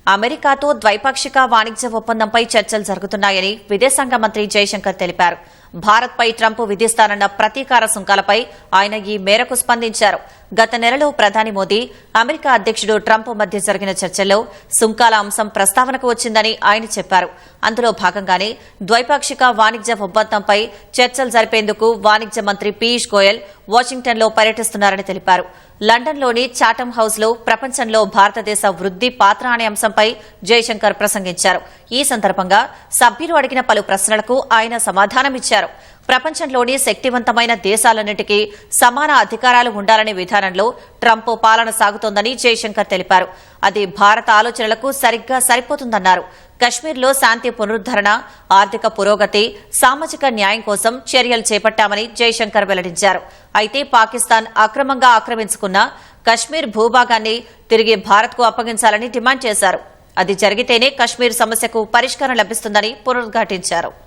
అమెరికాతో ద్వైపాక్షిక వాణిజ్య ఒప్పందంపై చర్చలు జరుగుతున్నాయని విదేశాంగ మంత్రి జయశంకర్ తెలిపారు. భారత్పై ట్రంప్ విధిస్తానన్న ప్రతీకార సుంకాలపై ఆయన ఈ మేరకు స్పందించారు. గత నెలలో ప్రధాని మోదీ, అమెరికా అధ్యక్షుడు ట్రంప్ మధ్య జరిగిన చర్చల్లో సుంకాల అంశం ప్రస్తావనకు వచ్చిందని ఆయన చెప్పారు. అందులో భాగంగానే ద్వైపాక్షిక వాణిజ్య ఒప్పందంపై చర్చలు జరిపేందుకు వాణిజ్య మంత్రి పీయూష్ గోయల్ వాషింగ్టన్లో పర్యటిస్తున్నారని తెలిపారు. లండన్లోని చాటమ్ హౌస్లో ప్రపంచంలో భారతదేశ వృద్ధి పాత్ర అనే అంశంపై జయశంకర్ ప్రసంగించారు. ఈ సందర్భంగా సభ్యులు అడిగిన పలు ప్రశ్నలకు ఆయన సమాధానమిచ్చారు. ప్రపంచంలోని శక్తివంతమైన దేశాలన్నింటికీ సమాన అధికారాలు ఉండాలనే విధానంలో ట్రంప్ పాలన సాగుతోందని జయశంకర్ తెలిపారు. అది భారత ఆలోచనలకు సరిగ్గా సరిపోతుందన్నారు. కశ్మీర్లో శాంతి పునరుద్దరణ, ఆర్థిక పురోగతి, సామాజిక న్యాయం కోసం చర్యలు చేపట్టామని జయశంకర్ వెల్లడించారు. అయితే పాకిస్తాన్ అక్రమంగా ఆక్రమించుకున్న కశ్మీర్ భూభాగాన్ని తిరిగి భారత్కు అప్పగించాలని డిమాండ్ చేశారు. అది జరిగితేనే కశ్మీర్ సమస్యకు పరిష్కారం లభిస్తుందని పునరుద్ఘాటించారు.